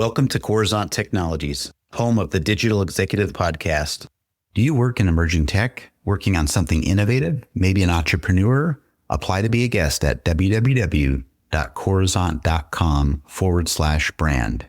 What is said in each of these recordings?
Welcome to Coruzant Technologies, home of the Digital Executive Podcast. Do you work in emerging tech, working on something innovative, maybe an entrepreneur? Apply to be a guest at www.coruzant.com/brand.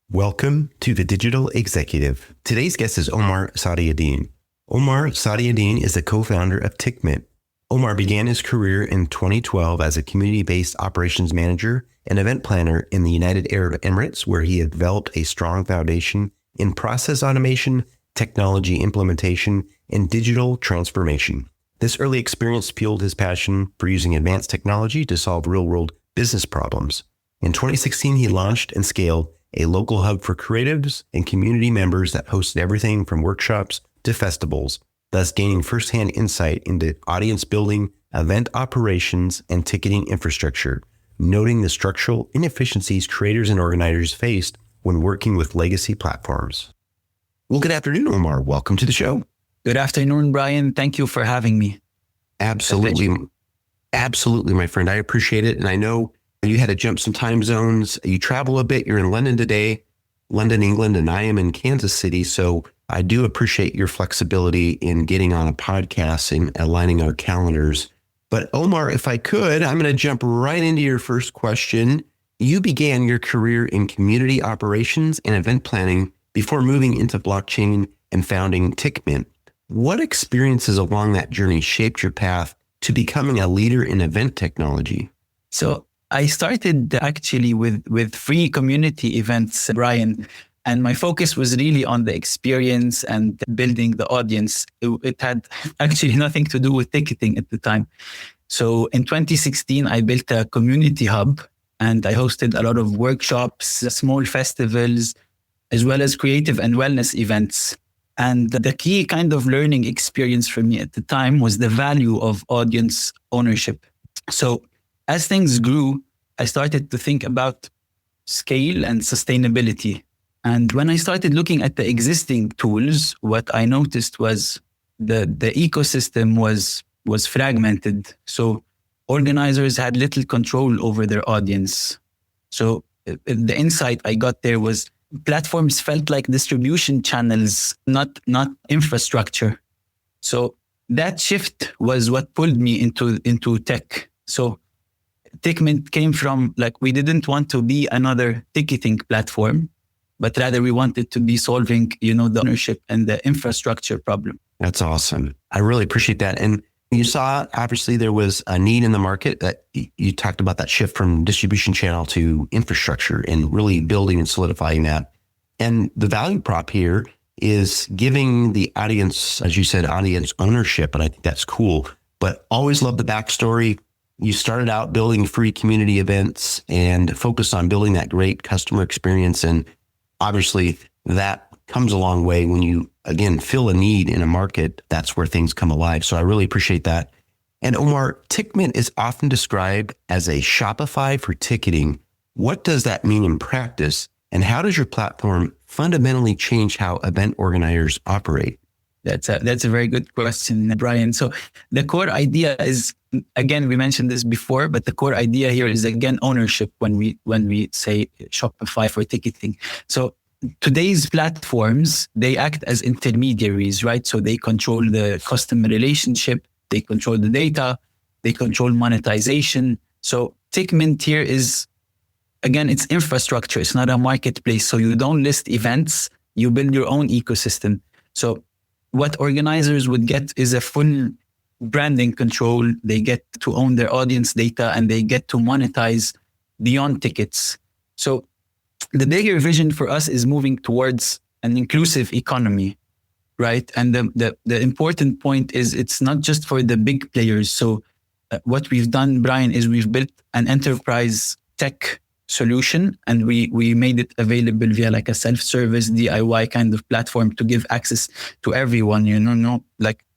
Welcome to the Digital Executive. Today's guest is Omar Sarieddine. Omar Sarieddine is the co-founder of Tikmin. Omar began his career in 2012 as a community-based operations manager and event planner in the United Arab Emirates, where he had developed a strong foundation in process automation, technology implementation, and digital transformation. This early experience fueled his passion for using advanced technology to solve real-world business problems. In 2016, he launched and scaled a local hub for creatives and community members that hosted everything from workshops to festivals, thus gaining firsthand insight into audience building, event operations, and ticketing infrastructure, noting the structural inefficiencies creators and organizers faced when working with legacy platforms. Well, good afternoon, Omar. Welcome to the show. Good afternoon, Brian. Thank you for having me. Absolutely. Absolutely, my friend. I appreciate it. And I know you had to jump some time zones. You travel a bit. You're in London today, London, England, and I am in Kansas City. So I do appreciate your flexibility in getting on a podcast and aligning our calendars. But Omar, if I could, I'm going to jump right into your first question. You began your career in community operations and event planning before moving into blockchain and founding Tikmin. What experiences along that journey shaped your path to becoming a leader in event technology? So I started actually with free community events, Brian, and my focus was really on the experience and building the audience. It had actually nothing to do with ticketing at the time. So in 2016, I built a community hub and I hosted a lot of workshops, small festivals, as well as creative and wellness events. And the key kind of learning experience for me at the time was the value of audience ownership. So as things grew, I started to think about scale and sustainability. And when I started looking at the existing tools, what I noticed was the ecosystem was fragmented. So organizers had little control over their audience. So the insight I got there was platforms felt like distribution channels, not infrastructure. So that shift was what pulled me into tech. So Tikmin came from we didn't want to be another ticketing platform, but rather we wanted to be solving, the ownership and the infrastructure problem. That's awesome. I really appreciate that. And you saw, obviously, there was a need in the market that you talked about, that shift from distribution channel to infrastructure and really building and solidifying that. And the value prop here is giving the audience, as you said, audience ownership. And I think that's cool, but always love the backstory. You started out building free community events and focused on building that great customer experience. And obviously that comes a long way when you, again, fill a need in a market. That's where things come alive. So I really appreciate that. And Omar, Tikmin is often described as a Shopify for ticketing. What does that mean in practice? And how does your platform fundamentally change how event organizers operate? That's a very good question, Brian. So the core idea is, again, we mentioned this before, but the core idea here is, again, ownership when we say Shopify for ticketing. So today's platforms, they act as intermediaries, right? So they control the customer relationship, they control the data, they control monetization. So Tikmin here is, again, it's infrastructure. It's not a marketplace. So you don't list events, you build your own ecosystem. So what organizers would get is a full branding control. They get to own their audience data and they get to monetize beyond tickets. So the bigger vision for us is moving towards an inclusive economy, right? And the important point is it's not just for the big players. So what we've done, Brian, is we've built an enterprise tech solution and we made it available via a self-service DIY kind of platform to give access to everyone,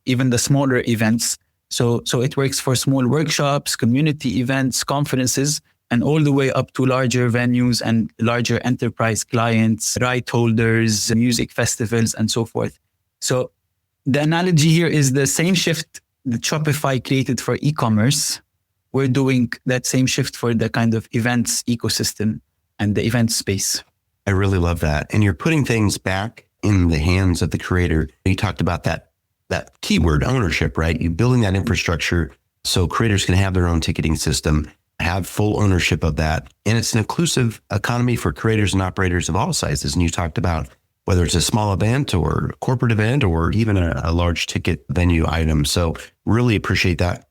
even the smaller events. So it works for small workshops, community events, conferences, and all the way up to larger venues and larger enterprise clients, right holders, music festivals, and so forth. So the analogy here is the same shift that Shopify created for e-commerce. We're doing that same shift for the kind of events ecosystem and the event space. I really love that. And you're putting things back in the hands of the creator. You talked about that keyword ownership, right? You building that infrastructure so creators can have their own ticketing system, have full ownership of that. And it's an inclusive economy for creators and operators of all sizes. And you talked about whether it's a small event or a corporate event or even a large ticket venue item. So really appreciate that.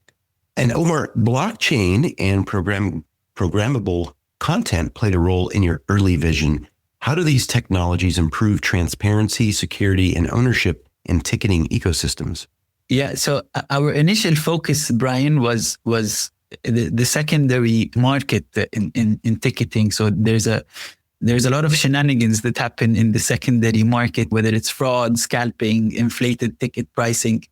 And Omar, blockchain and programmable content played a role in your early vision. How do these technologies improve transparency, security, and ownership in ticketing ecosystems? Yeah, so our initial focus, Brian, was the secondary market in ticketing. So there's a lot of shenanigans that happen in the secondary market, whether it's fraud, scalping, inflated ticket pricing.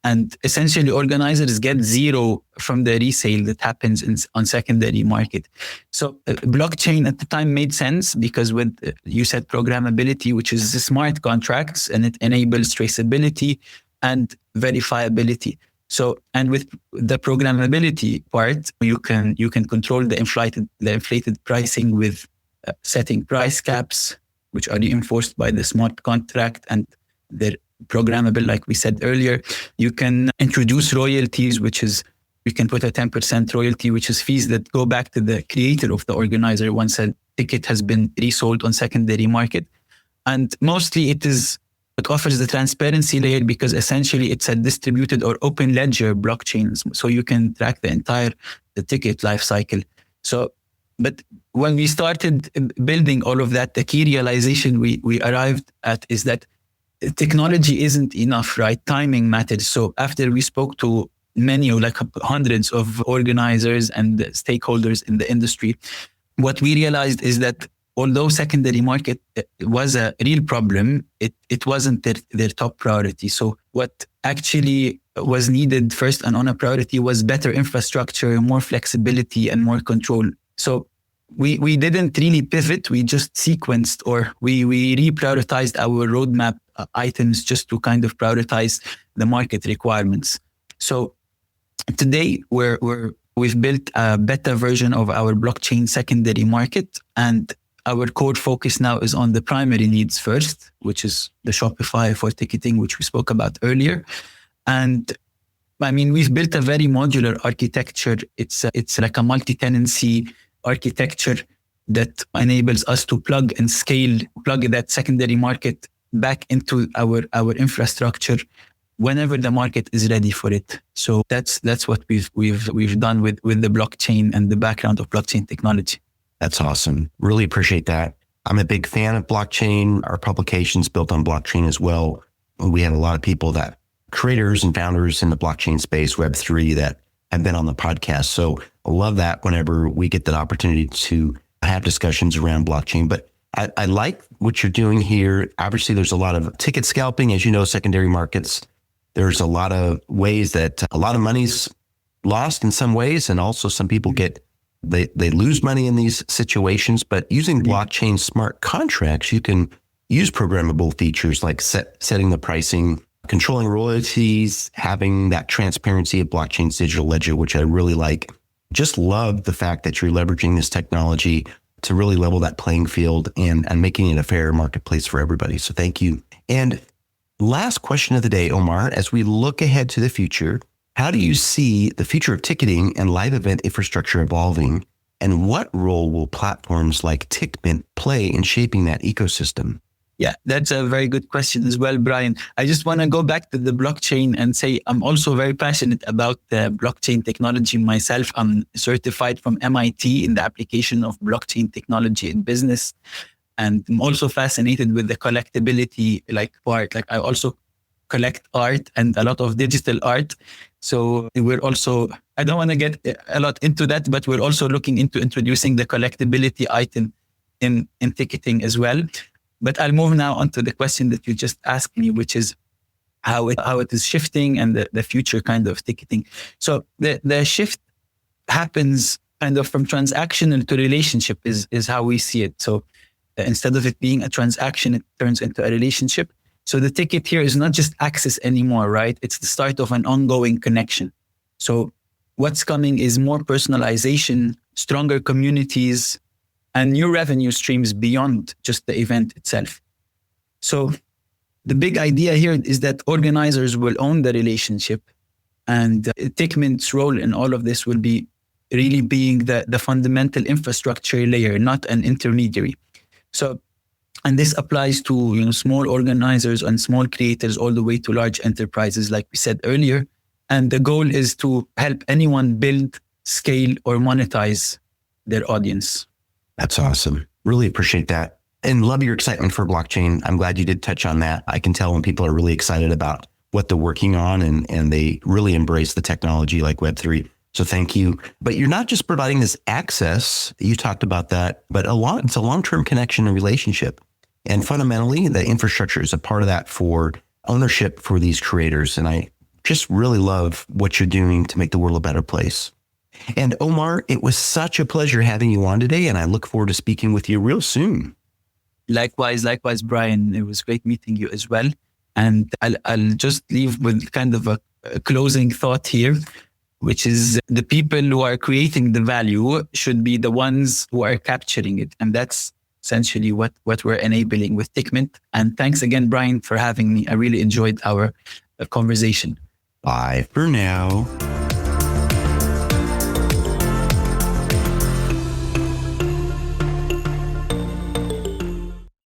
And essentially organizers get zero from the resale that happens on secondary market. So blockchain at the time made sense because with, you said programmability, which is the smart contracts, and it enables traceability and verifiability. So, and with the programmability part, you can control the inflated pricing with setting price caps, which are reinforced by the smart contract, and they're programmable, like we said earlier. You can introduce royalties, which is, you can put a 10% royalty, which is fees that go back to the creator of the organizer once a ticket has been resold on secondary market. And mostly it offers the transparency layer because essentially it's a distributed or open ledger blockchain. So you can track the ticket life cycle. So, but when we started building all of that, the key realization we arrived at is that technology isn't enough, right? Timing matters. So after we spoke to many, like hundreds of organizers and stakeholders in the industry, what we realized is that although secondary market was a real problem, it wasn't their top priority. So what actually was needed first and on a priority was better infrastructure, more flexibility, and more control. So we didn't really pivot. We just sequenced, or we reprioritized our roadmap items just to kind of prioritize the market requirements. So today we've built a better version of our blockchain secondary market, and our core focus now is on the primary needs first, which is the Shopify for ticketing, which we spoke about earlier. And I mean, we've built a very modular architecture. It's like a multi-tenancy architecture that enables us to plug that secondary market back into our infrastructure whenever the market is ready for it. So that's what we've done with the blockchain and the background of blockchain technology. That's awesome. Really appreciate that. I'm a big fan of blockchain. Our publication's built on blockchain as well. We have a lot of people creators and founders in the blockchain space, Web3, that have been on the podcast. So I love that whenever we get that opportunity to have discussions around blockchain. But I like what you're doing here. Obviously, there's a lot of ticket scalping, as you know, secondary markets. There's a lot of ways that a lot of money's lost in some ways, and also some people they lose money in these situations. But using blockchain smart contracts, you can use programmable features like setting the pricing, controlling royalties, having that transparency of blockchain's digital ledger, which I really like. Just love the fact that you're leveraging this technology to really level that playing field and making it a fair marketplace for everybody. So thank you. And last question of the day, Omar, as we look ahead to the future, how do you see the future of ticketing and live event infrastructure evolving? And what role will platforms like Tikmin play in shaping that ecosystem? Yeah, that's a very good question as well, Brian. I just want to go back to the blockchain and say I'm also very passionate about the blockchain technology myself. I'm certified from MIT in the application of blockchain technology in business. And I'm also fascinated with the collectability part. Like I also collect art and a lot of digital art. So we're also, I don't want to get a lot into that, but we're also looking into introducing the collectability item in ticketing as well. But I'll move now on to the question that you just asked me, which is how it is shifting and the future kind of ticketing. So the shift happens kind of from transactional to relationship is how we see it. So instead of it being a transaction, it turns into a relationship. So the ticket here is not just access anymore, right? It's the start of an ongoing connection. So what's coming is more personalization, stronger communities, and new revenue streams beyond just the event itself. So the big idea here is that organizers will own the relationship, and Tikmin's role in all of this will be really being the fundamental infrastructure layer, not an intermediary. So, and this applies to small organizers and small creators all the way to large enterprises, like we said earlier. And the goal is to help anyone build, scale, or monetize their audience. That's awesome. Really appreciate that. And love your excitement for blockchain. I'm glad you did touch on that. I can tell when people are really excited about what they're working on and they really embrace the technology like Web3. So thank you. But you're not just providing this access, you talked about that, but it's a long-term connection and relationship. And fundamentally, the infrastructure is a part of that for ownership for these creators. And I just really love what you're doing to make the world a better place. And Omar, it was such a pleasure having you on today, and I look forward to speaking with you real soon. Likewise, Brian. It was great meeting you as well. And I'll just leave with kind of a closing thought here, which is the people who are creating the value should be the ones who are capturing it. And that's essentially what we're enabling with Tikmin. And thanks again, Brian, for having me. I really enjoyed our conversation. Bye for now.